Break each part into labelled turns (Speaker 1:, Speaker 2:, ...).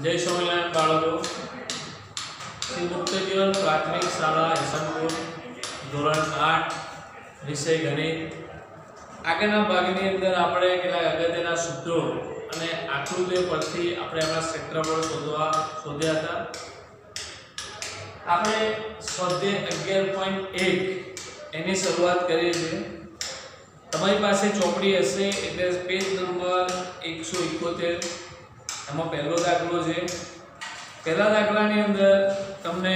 Speaker 1: जय स्वामिनारायण बाळको श्री मुक्त जीवन प्राथमिक शाळा ઈસનપુર ધોરણ 8 વિષય ગણિત આગળના ભાગની અંદર આપણે કેટલાક અગત્યના સૂત્રો અને આકૃતિઓ પરથી આપણે આપણા ક્ષેત્રફળ શોધ્યા હતા। આપણે સ્વાધ્યાય 11.1 એની શરૂઆત કરી છે। તમારી પાસે ચોપડી હશે એટલે પેજ નંબર 171 એમાં પહેલો દાખલો છે। પહેલા દાખલાની અંદર તમને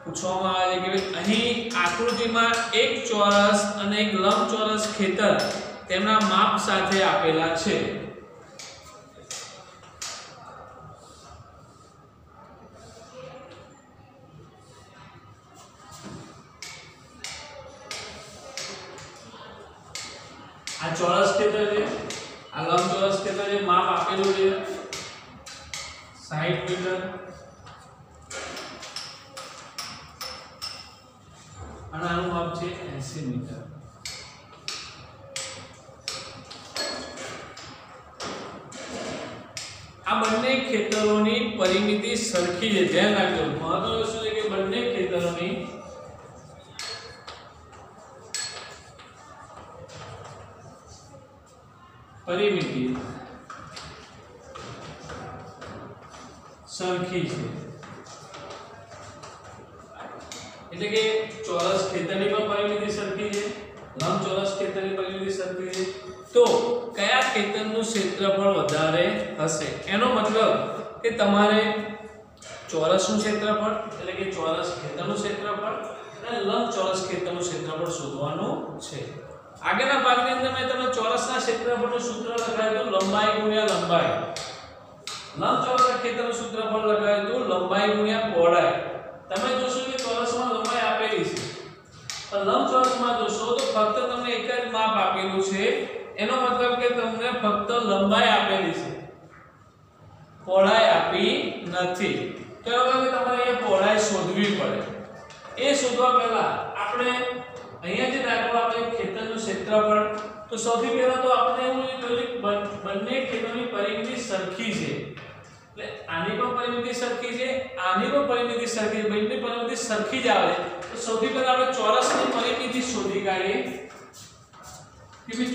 Speaker 1: પૂછવામાં આવે છે કે અહીં આકૃતિમાં એક ચોરસ અને એક લંબચોરસ ખેતર તેમના માપ સાથે આપેલા છે। આ ચોરસ ખેતર છે, આ લંબચોરસ ખેતર છે, માપ આપેલું છે 60 મીટર અને આનું માપ છે 80 મીટર। આ બંને ખેતરોની પરિમિતિ સરખી છે। ધ્યાન રાખજો, મહત્વનું શું છે કે બંને ખેતરોની परिमिति सरखी है, એટલે કે ચોરસ ખેતરની પણ પરિમિતિ સરખી છે, લંબચોરસ ખેતરની પરિમિતિ સરખી છે, તો કયા ખેતરનું ક્ષેત્રફળ વધારે હશે? એનો મતલબ કે તમારે ચોરસનું ક્ષેત્રફળ એટલે કે ચોરસ ખેતરનું ક્ષેત્રફળ અને લંબચોરસ ખેતરનું ક્ષેત્રફળ શોધવાનું છે। આગળના ભાગની અંદર મેં તમને ચોરસના ક્ષેત્રફળનું સૂત્ર લખાવ્યું હતું લંબાઈ ગુણ્યા લંબાઈ, લંબચોરસ ખેતરનું સૂત્રફળ લખાવ્યું હતું લંબાઈ ગુણ્યા પહોળાઈ। તમે જોશો કે ચોરસમાં લંબાઈ આપેલી છે પણ લંબચોરસમાં જોશો તો ફક્ત તમને એક જ માપ આપેલું છે, એનો મતલબ કે તમને ફક્ત લંબાઈ આપેલી છે, પહોળાઈ આપી નથી। તો એનો મતલબ કે તમારે એ પહોળાઈ શોધવી પડે। એ શોધવા પહેલા આપણે અહીંયા જે દાખલો આપણે ખેતરનું ક્ષેત્રફળ, તો સૌથી પહેલા તો આપણે એવું જોયું કે બંને ખેતરોની પરિમિતિ સરખી છે, એટલે આની પણ પરિમિતિ સરખી છે, આની પણ પરિમિતિ સરખી છે, બંને પરિમિતિ સરખી જ આવે। તો સૌથી પહેલા આપણે ચોરસની પરિમિતિ શોધી કાઢીએ કે ભાઈ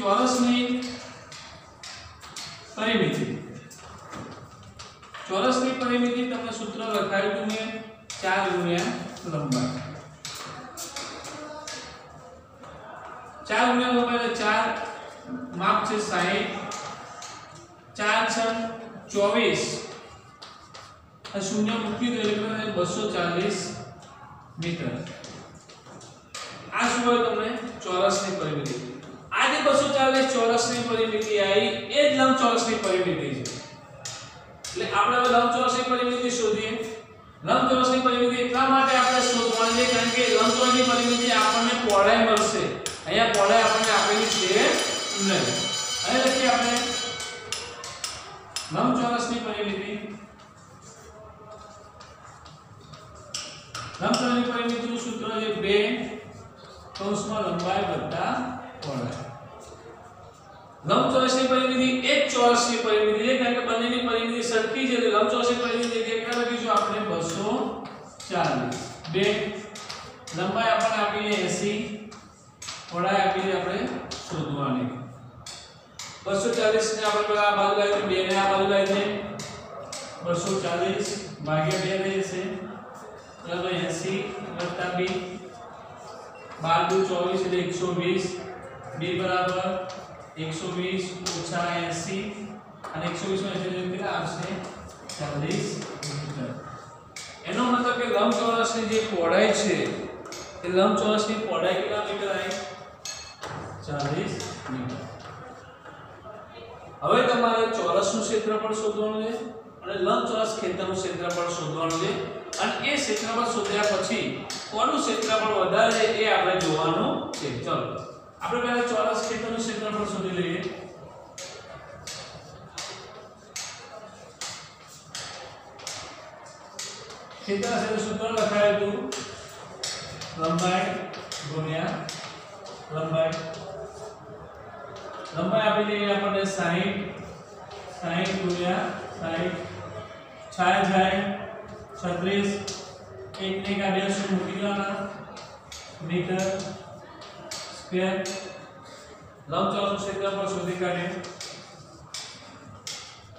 Speaker 1: ચોરસની પરિમિતિ તમને સૂત્ર લખાવ્યું મેં 4 ગુણ્યા લંબાઈ, 4 ગુણ્યા લંબાઈ એટલે 4 માપ છે 60, 4 છ 24 આ શૂન્ય મૂકી દો એટલે 240 મીટર। આ શું હોય તમને ચોરસની પરિમિતિ। આ જે 240 ચોરસની પરિમિતિ આવી એ જ લંબચોરસની પરિમિતિ છે, એટલે આપણે હવે લંબચોરસની પરિમિતિ શોધીએ। લંબચોરસની પરિમિતિ એટલા માટે આપણે શોધવાની છે કારણ કે લંબચોરસની પરિમિતિ આપણને પહોળાઈ મળશે, અહીંયા પહોળાઈ આપણને આપેલી છે નહીં। અહીં લખીએ આપણે લંબચોરસની પરિમિતિ, લંબચોરસની પરિમિતિનું સૂત્ર છે 2 કૌંસમાં લંબાઈ વત્તા પહોળાઈ। લંબચોરસની પરિમિતિ એક ચોરસની પરિમિતિ છે કારણ કે બંનેની પરિમિતિ સરખી છે, એટલે લંબચોરસની પરિમિતિ કેટલા લખીશું આપણે 240, 2 લંબાઈ આપણને આપી છે 80, પહોળાઈ આપી છે આપણે શોધવાની। 240 ને આપણે પેલા આ બાજુ લાવીએ 2 ને આ બાજુ લાવીએ 240 ભાગ્યા 2 રહેશે એટલે 80 વત્તા 2 12 × 24 એટલે 120, 2 બરાબર 120 ઓછા 80 અને 120 માં કેટલા આવશે 40 મીટર। એનો મતલબ કે લંબચોરસની જે પહોળાઈ છે એ લંબચોરસની પહોળાઈ કેટલા મીટર આવી 40 મીટર। હવે તમારે ચોરસનું ક્ષેત્રફળ શોધવાનું છે અને લંબચોરસ ખેતરનું ક્ષેત્રફળ શોધવાનું છે, અને એ ક્ષેત્રફળ શોધ્યા પછી કોનું ક્ષેત્રફળ વધારે છે એ આપણે જોવાનું છે। ચલો આપણે પહેલા ચોરસ ખેતરનું ક્ષેત્રફળ શોધી લઈએ। ખેતર સૂત્ર લખાયું હતું લંબાઈ ગુણ્યા લંબાઈ, લંબાઈ આપી દઈએ આપણને 60 60 ગુણ્યા 60 छाया 36 एक ने का 200 મૂકી દેવાના મીટર સ્ક્વેર લંબચોરસનું ક્ષેત્રફળ શોધી કાઢીએ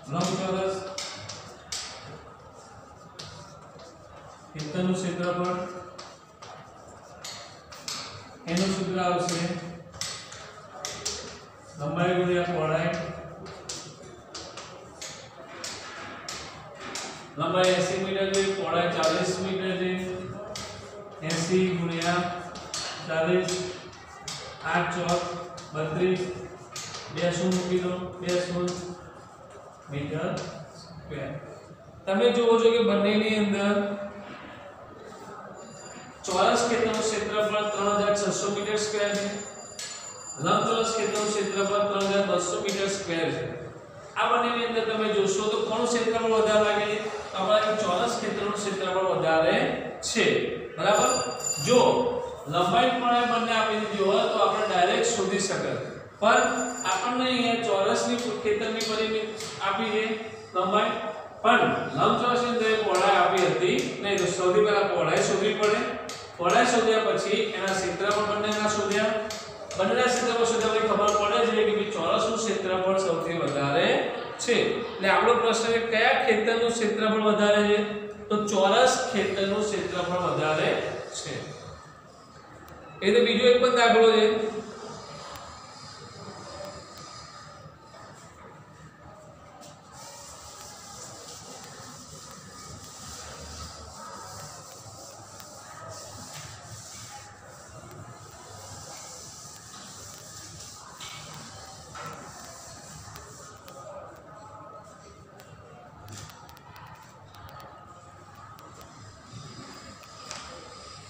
Speaker 1: લંબચોરસ ખેતરનું ક્ષેત્રફળ એનું સૂત્ર આવશે લંબાઈ ગુણ્યા પહોળાઈ લંબાઈ 80 મીટર છે પહોળાઈ 40 મીટર છે 80 ગુણ્યા 40 8 ચોક 32 200 મૂકી દો 200 મીટર સ્ક્વેર તમે જુઓ છો કે બંનેની અંદર ચોરસ ખેતરનું ક્ષેત્રફળ 3600 મીટર સ્ક્વેર છે લંબચોરસ ખેતરનું ક્ષેત્રફળ 3200 મીટર સ્ક્વેર છે આ બંનેની અંદર તમે જોશો તો કોનું ક્ષેત્રફળ વધારે લાગે છે આપણા ચોરસ ખેતરનું ક્ષેત્રફળ વધારે છે બરાબર જો લંબાઈ પણ બંને આપી દીધી હોય તો આપણે ડાયરેક્ટ શોધી શકીએ પણ આપણને અહીંયા ચોરસની ખેતરની પરિમિતિ આપી છે લંબાઈ પણ લંબચોરસની અંદર પહોળાઈ આપી હતી નહીં તો સૌથી પહેલા પહોળાઈ શોધવી પડે પહોળાઈ શોધ્યા પછી એના ક્ષેત્રફળ બંનેના શોધ્યા બંનેના ક્ષેત્રફળ શોધ્યા પછી ખબર પડે છે કે ચોરસનું ક્ષેત્રફળ સૌથી વધારે છે એટલે આપણો પ્રશ્ન છે કયા ખેતરનું ક્ષેત્રફળ વધારે છે તો ચોરસ ખેતરનું ક્ષેત્રફળ વધારે છે એટલે બીજો એક પણ દાખલો છે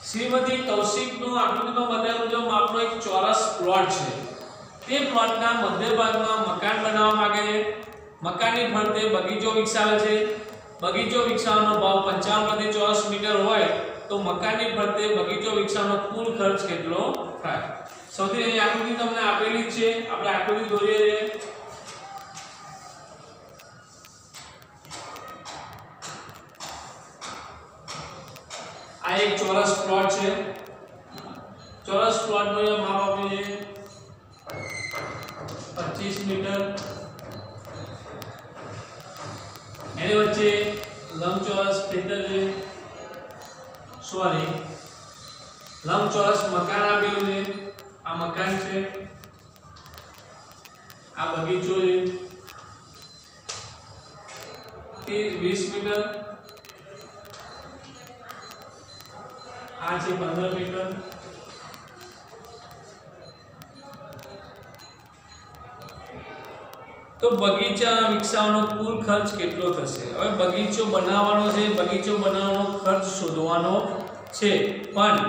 Speaker 1: શ્રીમતી કૌશિકનું આકૃતિમાં બતાવ્યા મુજબ માપનો એક ચોરસ પ્લોટ છે તે પ્લોટના મધ્ય ભાગમાં મકાન બનાવવા માંગે છે મકાનની ફરતે બગીચો વિકસાવે છે બગીચો વિકસાવવાનો ભાવ 55 પ્રતિ ચોરસ મીટર હોય તો મકાનની ફરતે બગીચો વિકસાવવાનો કુલ ખર્ચ કેટલો થાય સૌથી અહીં આકૃતિ તમને આપેલી છે આપણે આકૃતિ દોરીએ છીએ આ એક ચોરસ પ્લોટ છે ચોરસ પ્લોટનું માપ આપ્યું છે 25 મીટર એની વચ્ચે લંબચોરસ ખેતર છે સોરી લંબચોરસ મકાન આપ્યું છે આ મકાન છે આ બગીચો છે 20 મીટર આ છે 15 મીટર તો બગીચા વિકસાવવાનો કુલ ખર્ચ કેટલો થશે હવે બગીચો બનાવવાનો છે બગીચો બનાવવાનો ખર્ચ શોધવાનો છે પણ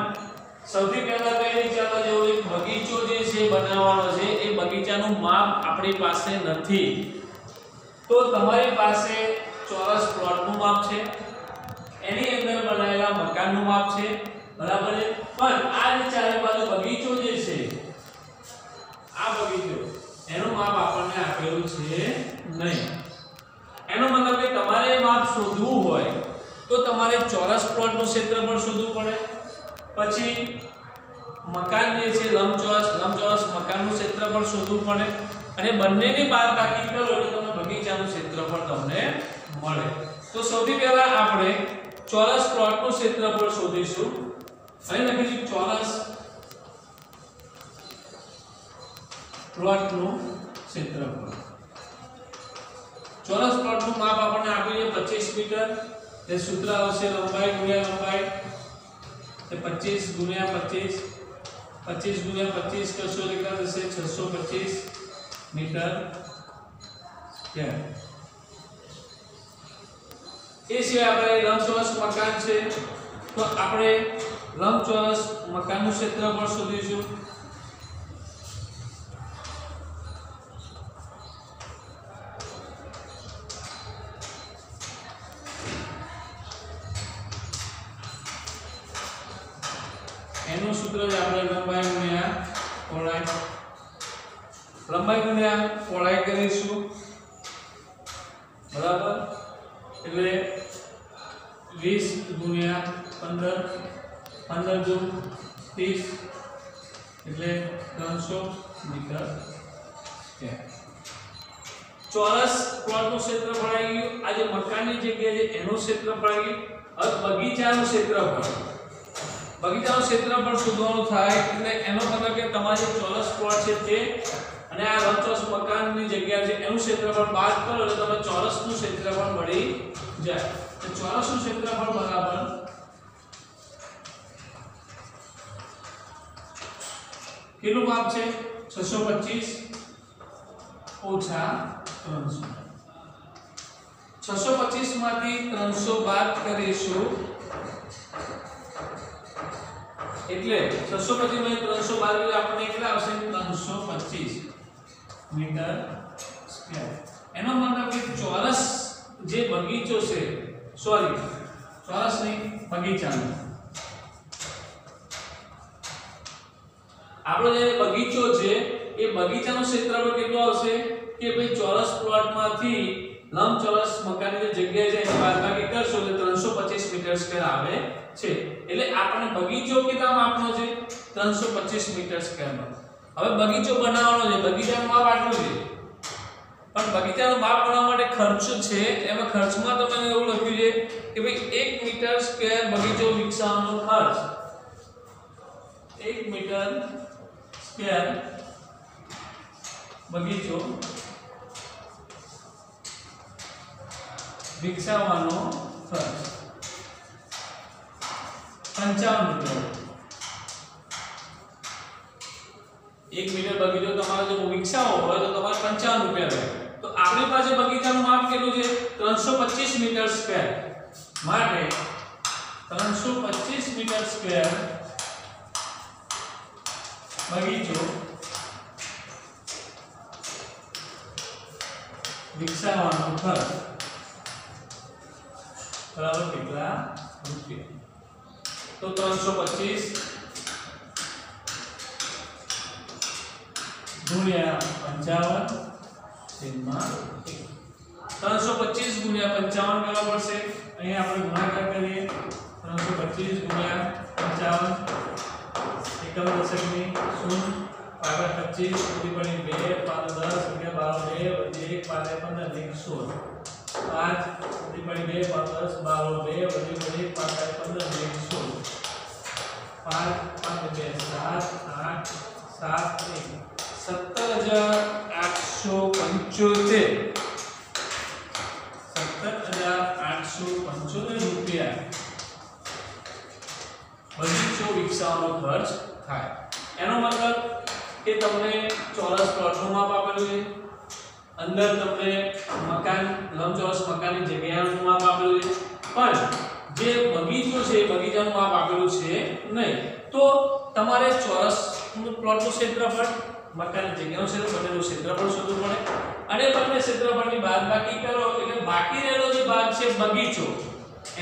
Speaker 1: સૌથી પહેલા તો એ વિચારવા જેવું એક બગીચો જે છે બનાવવાનો છે એ બગીચાનું માપ આપણી પાસે નથી તો તમારી પાસે ચોરસ પ્લોટનું માપ છે એની અંદર બનાવેલા મકાનનું માપ છે બરાબર છે પણ આ જે ચારે બાજુ બગીચો જે છે આ બગીચો એનું માપ આપણને આપેલું છે નહીં એનો મતલબ કે તમારે માપ શોધવું હોય તો તમારે ચોરસ પ્લોટનું ક્ષેત્રફળ શોધવું પડે પછી મકાન જે છે લંબચોરસ મકાનનું ક્ષેત્રફળ શોધવું પડે અને બંનેની બાદબાકી કરો એટલે તમને બગીચાનું ક્ષેત્રફળ તમને મળે તો સૌથી પહેલા આપણે ચોરસ પ્લોટનું ક્ષેત્રફળ શોધીશું અહીં લખીશું ચોરસ પ્લોટનું ક્ષેત્રફળ ચોરસ પ્લોટનું માપ આપણને આપ્યું છે 25 મીટર તે સૂત્ર આવશે લંબાઈ ગુણ્યા લંબાઈ તે 25 ગુણ્યા 25 25 ગુણ્યા 25 કરશો એટલે થશે 625 મીટર સ્ક્વેર એ સિવાય આપણે લંબચોરસ મકાન છે તો આપણે લંબચોરસ મકાનનું ક્ષેત્રફળ શોધીશું એનું સૂત્ર છે આપણે લંબાઈ ગુણ્યા પહોળાઈ કરીશું બરાબર એટલે 20 ગુણ્યા 15 15 દુ 30 એટલે 300 મીટર સ્ક્વેર. ચોરસ પ્લોટનું ક્ષેત્રફળ આવી ગયું. આ જે મકાનની જગ્યા છે એનું ક્ષેત્રફળ આવી ગયું. હવે બગીચાનું ક્ષેત્રફળ શોધવાનું થાય એટલે એનો મતલબ કે તમારે ચોરસ પ્લોટ છે તે અને આ લંબચોરસ મકાનની જગ્યા છે એનું ક્ષેત્રફળ બાદ કરો એટલે તમને ચોરસનું ક્ષેત્રફળ મળી જાય. તો ચોરસનું ક્ષેત્રફળ બરાબર કેટલું માપ છે 625 ઓછા 300. 625 માંથી 300 બાદ કરીશું એટલે 625 માંથી 300 બાદ કરીએ આપણને કેટલા આવશે 325 મીટર સ્ક્વેર. એનો મતલબ કે ચોરસ જે બગીચો છે ચોરસ નહીં બગીચાનો આપણો જે બગીચો છે એ બગીચાનો ક્ષેત્રફળ કેટલો આવશે કે ભાઈ ચોરસ પ્લોટમાંથી લંબચોરસ મકાનની જે જગ્યા છે એની બાદબાકી કરશો એટલે 325 મીટર સ્ક્વેર આવે છે. એટલે આપણને બગીચો કેટલા માપનો છે 325 મીટર સ્ક્વેરનો. હવે બગીચો બનાવવાનો છે, બગીચાનું માપ આટલું છે પણ બગીચાનું માપ બનાવવા માટે ખર્ચ છે એમાં ખર્ચમાં તમને એવું લખ્યું છે કે ભાઈ 1 મીટર સ્ક્વેર બગીચો વિકસાવવાનો ખર્ચ 1 મીટર સ્ક્વેર બગીચો વિકસાવવાનો ખર્ચ 55 રૂપિયા. 1 મીટર બગીચો તમારે જો વિકસાવવો હોય તો તમારે 55 રૂપિયા થાય. તો આપણી પાસે બગીચાનું માપ કેટલું છે 325 મીટર સ્ક્વેર માટે 325 મીટર સ્ક્વેર બગીચો વિકસાવવાનો ખર્ચ બરાબર કેટલા રૂપિયા. તો 325 ગુણ્યા 55 છેદમાં 325 ગુણ્યા 55 કરવા પડશે. અહીં આપણે ગુણાકાર કરીએ 325 ગુણ્યા 55 એકમ દશકની 0 ભાગ્યા 25 સુધી પડી 2 5 10 11 12 2 1 5 15 16 5 સુધી પડી 2 5 10 12 2 વધી 5 15 16 5 5 2 7 8 7 1 17,875 રૂપિયા બગીચો વિકસાવવાનો ખર્ચ થાય. એનો મતલબ કે તમને ચોરસ પ્લોટનું માપ આપેલું છે, અંદર તમને મકાન લંબચોરસ મકાનની જગ્યાનું માપ આપેલું છે, પણ જે બગીચો છે બગીચાનું માપ આપેલું છે નહીં. તો તમારે ચોરસ પ્લોટનું ક્ષેત્રફળ મકાનની જગ્યાનું ક્ષેત્રફળ શોધવું પડે અને બંને ક્ષેત્રફળની બાદબાકી કરો એટલે બાકી રહેલો જે ભાગ છે બગીચો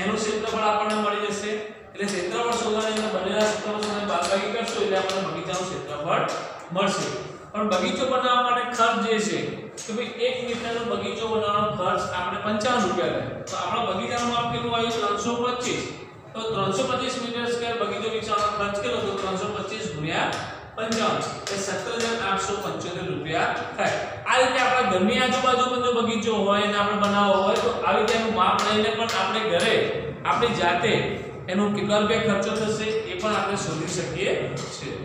Speaker 1: એનું ક્ષેત્રફળ આપણને મળી જશે. એટલે ક્ષેત્રફળ શોધવાની અંદર બંનેના ક્ષેત્રફળની બાદબાકી કરશો એટલે આપણને બગીચાનું ક્ષેત્રફળ મળશે. પણ બગીચો બનાવવા માટે ખર્ચ જે છે કે ભાઈ 1 મીટરનો બગીચો બનાવવાનો ખર્ચ આપણે 55 રૂપિયા થાય. તો આપણા બગીચાનું માપ કેટલું આવ્યું 325. તો 325 મીટર સ્ક્વેર બગીચો વિકસાવવાનો ખર્ચ કેટલો તો 325 ગુણ્યા 55 એ 17,875 રૂપિયા થાય. આ રીતે આપણા ઘરની આજુબાજુ પણ જો બગીચો હોય અને આપણે બનાવવો હોય તો આવી રીતે એનું માપ લઈને પણ આપણે ઘરે આપણી જાતે એનો કેટલા રૂપિયા ખર્ચો થશે એ પણ આપણે શોધી શકીએ છીએ.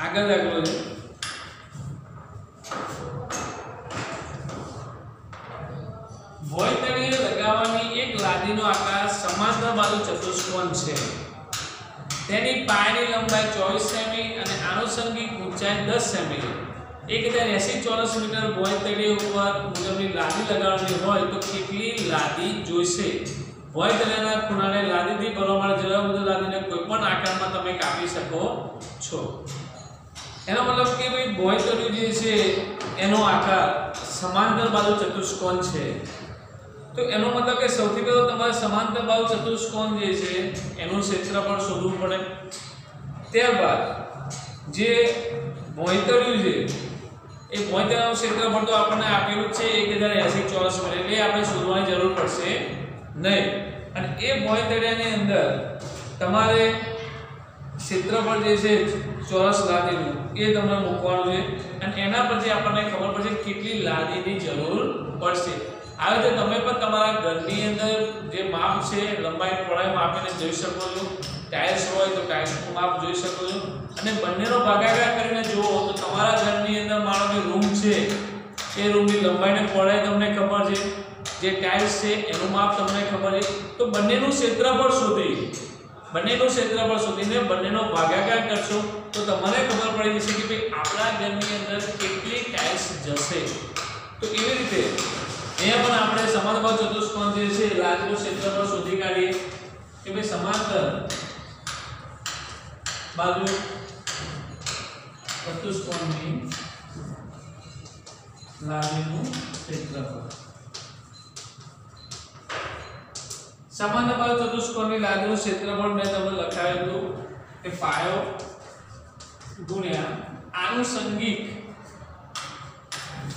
Speaker 1: આગળ દાખલો છે ભોંય તળિયે લગાવવાની એક લાદીનો આકાર સમાંતર બાજુ ચતુષ્કોણ છે. તેની પાયાની લંબાઈ 24 સેમી અને આનુષંગિક ઊંચાઈ 10 સેમી. 1080 ચોરસ મીટર ભોંય તળિયે ઉપર મુજબની લાદી લગાવવાની હોય તો કેટલી લાદી જોઈશે? ભોંય તળિયાના ખૂણાને લાદીથી ભરવા માટે જરૂર મુજબ લાદીને કોઈપણ આકારમાં તમે કાપી શકો છો. એનો મતલબ કે ભાઈ ભોંય તળિયું જે છે એનો આકાર સમાંતર બાજુ ચતુષ્કોણ છે. તો એનો મતલબ કે સૌથી પહેલા તમારે સમાંતર બાજુ ચતુષ્કોણ જે છે એનું ક્ષેત્રફળ શોધવું પડે. ત્યારબાદ જે ભોંય તળિયું છે એ ભોંય તળિયાનું ક્ષેત્રફળ તો આપણને આપેલું છે 1080 ચોરસ મીટર, એટલે આપણે શોધવાની જરૂર પડશે નહીં. અને એ ભોંય તળિયાની અંદર તમારે ક્ષેત્રફળ જે છે ચોરસ લાદીનું એ તમારે મૂકવાનું છે અને એના પરથી આપણને ખબર પડશે કેટલી લાદીની જરૂર પડશે. આવી રીતે તમે પણ તમારા ઘરની અંદર જે માપ છે લંબાઈ પહોળાઈ માપીને જોઈ શકો છો. ટાઇલ્સ હોય તો ટાઇલ્સનું માપ જોઈ શકો છો અને બંનેનો ભાગાકાર કરીને જુઓ તો તમારા ઘરની અંદર માનો કે રૂમ છે એ રૂમની લંબાઈ અને પહોળાઈ તમને ખબર છે, જે ટાઇલ્સ છે એનું માપ તમને ખબર છે. તો બંનેનું ક્ષેત્રફળ શોધીને બંનેનો ભાગાકાર કરશો તો તમને ખબર પડી જશે કે ભાઈ આપણા ઘરની અંદર કેટલી ટાઇલ્સ જશે. તો એવી રીતે અહીંયા પણ આપણે સમાંતર બાજુ ચતુષ્કોણ જે છે લાદીનું ક્ષેત્રફળ શોધી કાઢીએ કે ભાઈ સમાંતર બાજુ ચતુષ્કોણની લાદીનું ક્ષેત્રફળ. સમાંતર બાજુ ચતુષ્કોણની લાદીનું ક્ષેત્રફળ મેં તમને લખાવ્યું હતું કે પાયો ગુણ્યા આનુષંગિક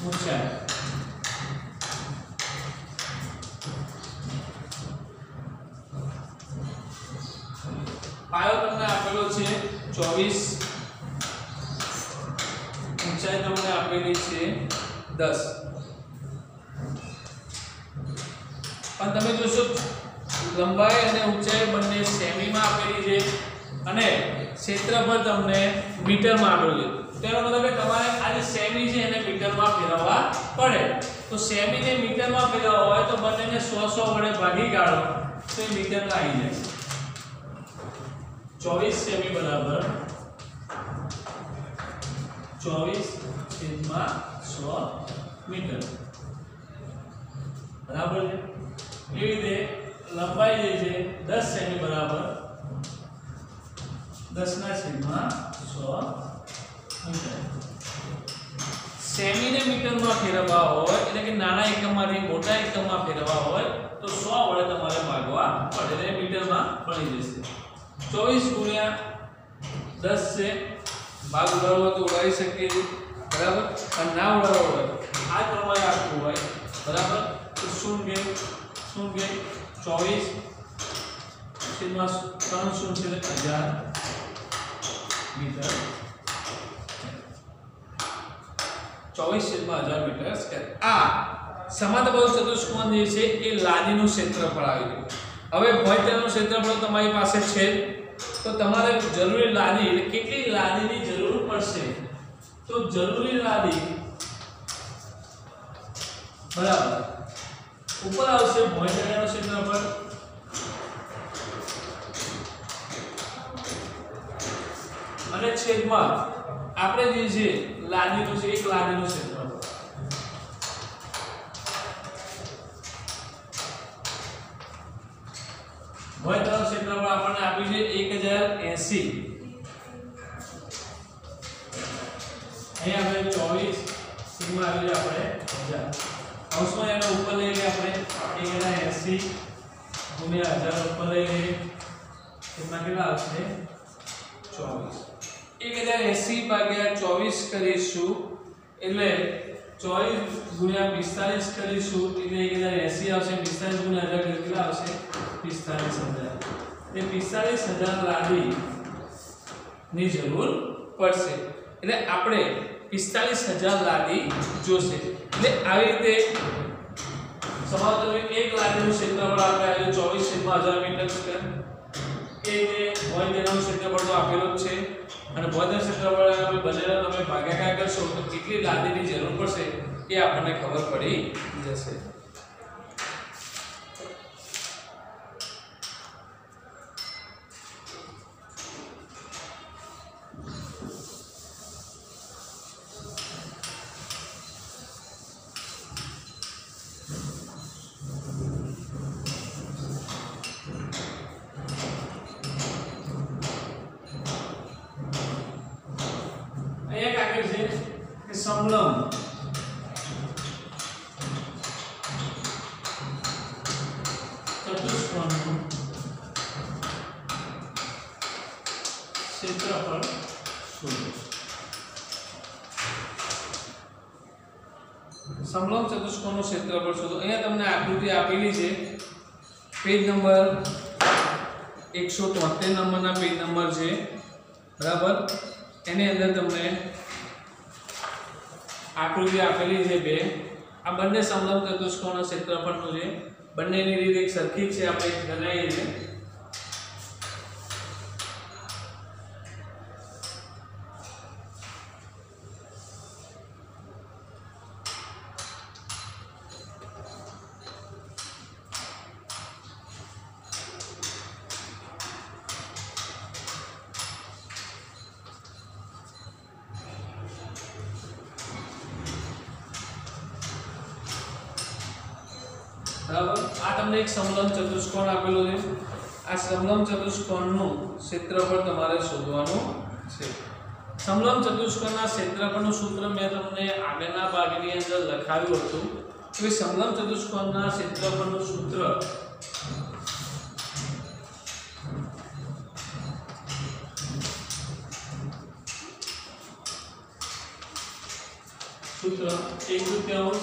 Speaker 1: ઊંચાઈ. પાયો તમને આપેલો છે 24, ઊંચાઈ તમને આપેલી છે 10. પણ તમે જોશો લંબાઈ અને ઊંચાઈ બંને સેમીમાં આપેલી છે અને ક્ષેત્રફળ તમને મીટરમાં આપેલું છે. તેનો મતલબ કે તમારે આ જે સેમી છે એને મીટરમાં ફેરવવા પડે. તો સેમીને મીટરમાં ફેરવવા હોય તો બંનેને 100 વડે ભાગી કાઢો તો એ મીટરમાં આવી જાય. 24 સેમી બરાબર 24/100 મીટર બરાબર છે. એવી રીતે લંબાઈ જે છે 10 સેમી બરાબર 10/100 મીટર. સેમીને મીટરમાં ફેરવવા હોય એટલે કે નાના એકમમાંથી મોટા એકમમાં ફેરવવા હોય તો 100 વડે તમારે ભાગવા પડે એટલે મીટરમાં બની જશે. 24 ગુણ્યા 10 છે, ભાગ ઉડાડવો તો ઉડાડી શકીએ છીએ બરાબર, અને ના ઉડાડવો હોય આ પ્રમાણે આખું હોય બરાબર. તો 0 24 છેદમાં 3 છે 1000 મીટર. 24/1000 metre square. આ સમાંતર બાજુ ચતુષ્કોણ જે છે એ લાદીનું ક્ષેત્રફળ આવી ગયું. હવે ભોંય તળિયાનું ક્ષેત્રફળ તમારી પાસે છે તો તમારે જરૂરી લાદી એટલે કેટલી લાદીની જરૂર પડશે? તો જરૂરી લાદી બરાબર ઉપર આવશે ભોંય તળિયાનું ક્ષેત્રફળ અને છેદમાં આપણે જે છે લાદીનું છે એક લાદીનું ક્ષેત્રફળ. ભોંય તળિયાનું ક્ષેત્રફળ આપણને આપ્યું છે 1080. અહીં આપણે 24 સિગ્મા આવી જાય આપણે 1000. કૌંસમાં એનો ઉપર લઈ લઈએ આપણે 1080 ગુણ્યા 1000 ઉપર લઈ લઈએ એમાં કેટલા આવશે 24. 1080 ભાગ્યા 24 કરીશું એટલે 24 ગુણ્યા 45 કરીશું એટલે 1080 આવશે. 45 ગુણ્યા 1000 કેટલા આવશે 45000. એ 45000 લાદી ની જરૂર પડશે એટલે આપણે 45000 લાદી જોશે. એટલે આવી રીતે સમાંતર એક લાદીનું ક્ષેત્રફળ આપણે આવ્યું 24/1000 મીટર સ્ક્વેર. એ જે ભોંય તળિયાનું ક્ષેત્રફળ તો આપેલું જ છે અને ભોંય તળિયાનું ક્ષેત્રફળ આપણે બંનેનો તમે ભાગાકાર કરશો તો કેટલી લાદીની જરૂર પડશે એ આપણને ખબર પડી જશે. સમલંબ ચતુષ્કોણનું ક્ષેત્રફળ શોધો. સમલંબ ચતુષ્કોણનું ક્ષેત્રફળ શોધો. અહીંયા તમને આકૃતિ આપેલી છે, પેજ નંબર 173 નંબરના પેજ નંબર છે, બરાબર. એની અંદર તમને આકૃતિ આપેલી છે બે. આ બંને સમલંબ ચતુષ્કોણના ક્ષેત્રફળનું છે. બંનેની રીત એક સરખી છે, આપણે ગણાવીએ છીએ. બરાબર. આ તમને એક સમલંબ ચતુષ્કોણ આપેલો છે. આ સમલંબ ચતુષ્કોણનું ક્ષેત્રફળ તમારે શોધવાનું છે. સમલંબ ચતુષ્કોણના ક્ષેત્રફળનું સૂત્ર મેં તમને આગળના ભાગની અંદર લખાવ્યું હતું. કે સમલંબ ચતુષ્કોણના ક્ષેત્રફળનું સૂત્ર સૂત્ર 1/3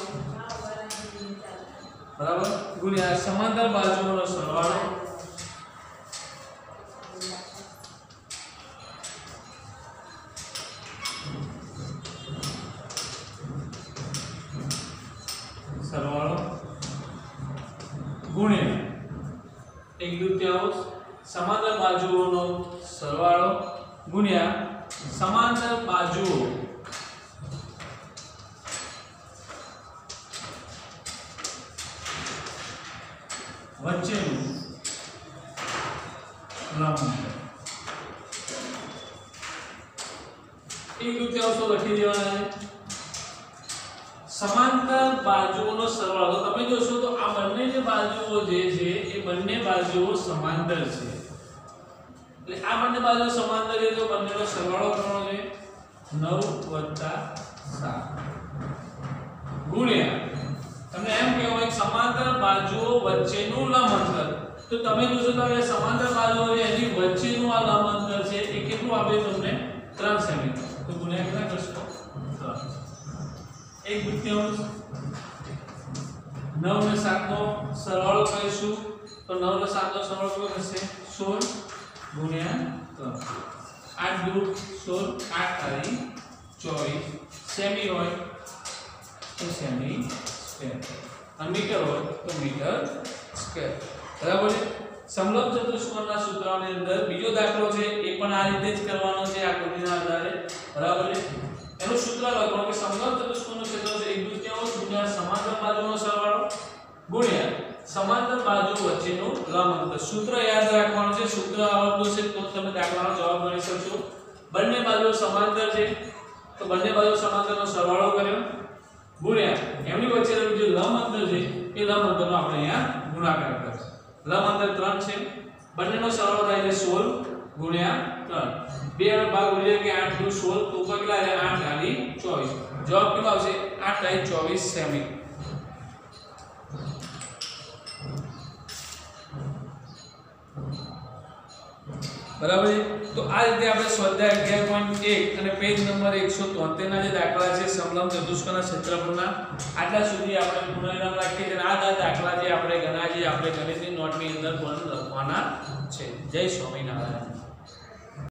Speaker 1: બરાબર ગુણ્યા સમાંતર બાજુઓનો સરવાળો ગુણ્યા 1/3 સમાંતર બાજુઓનો સરવાળો ગુણ્યા સમાંતર બાજુઓ વચ્ચેનું લંબાઈ 1/3 તો લખી દેવાના છે. સમાંતર બાજુઓનો સરવાળો તમે જોશો તો આ બંને જે બાજુઓ જે છે એ બંને બાજુઓ સમાંતર છે. એટલે આ બંને બાજુઓ સમાંતર છે તો બંનેનો સરવાળો કરવાનો છે 9 + 7 ગુણ્યા તમને એમ કહેવાય કે સમાંતર બાજુઓ વચ્ચેનું લંબ અંતર. તો તમે જોશો તો આ સમાંતર બાજુઓ છે એની વચ્ચેનું આ લંબ અંતર છે એ કેટલું આપે તમને 3 સેમી. તો ગુણ્યા કેટલા કરશો 3 1/3 9 ને 7 નો સરવાળો કરીશું તો 9 ને 7 નો સરવાળો કેટલો થશે 16 ગુણ્યા 3 8 × 16 8 × 24 સેમી હોય તો સેમી સ્ક્વેર અને મીટર હોય તો મીટર સ્ક્વેર. બરાબર છે. સમલંબ ચતુષ્કોણના સૂત્રની અંદર બીજો દાખલો છે એ પણ આ રીતે જ કરવાનો છે આકૃતિના આધારે. બરાબર છે. એનું સૂત્ર લખવાનું કે સમલંબ ચતુષ્કોણનું ક્ષેત્ર છે 1/3 ગુણ્યા સમાંતર બાજુનો સરવાળો ગુણ્યા સમાંતર બાજુ વચ્ચેનું લંબ અંતર. સૂત્ર યાદ રાખવાનું છે. સૂત્ર આવડતું છે તો તમે દાખલાનો જવાબ ગણી શકશો. બંને બાજુઓ સમાંતર છે તો બંને બાજુ સમાંતરનો સરવાળો કર્યો ગુણ્યા એમની વચ્ચેનું જે લંબ અંતર છે એ લંબ અંતરનો આપણે અહીંયા ગુણાકાર કરશું. લંબ અંતર 3 છે. બંનેનો સરવાળો થાય છે 16 ગુણ્યા 3 બે ભાગ ઉડી કે 8 × 16 તો કેટલા છે 8 × 24. જવાબ કેટલો આવશે 8 × 24 સેમી. બરાબર છે. તો આ રીતે આપણે સ્વાધ્યાય 11.1 અને પેજ નંબર 173 ના જે દાખલા છે સમલંબ ચતુષ્કોણના ક્ષેત્રફળના આટલા સુધી આપણે પૂર્ણવિરામ રાખીએ છીએ. આ દાખલા જે આપણે ગણાવીએ આપણે ગણિતની નોટની અંદર પણ લખવાના છે. જય સ્વામિનારાયણ.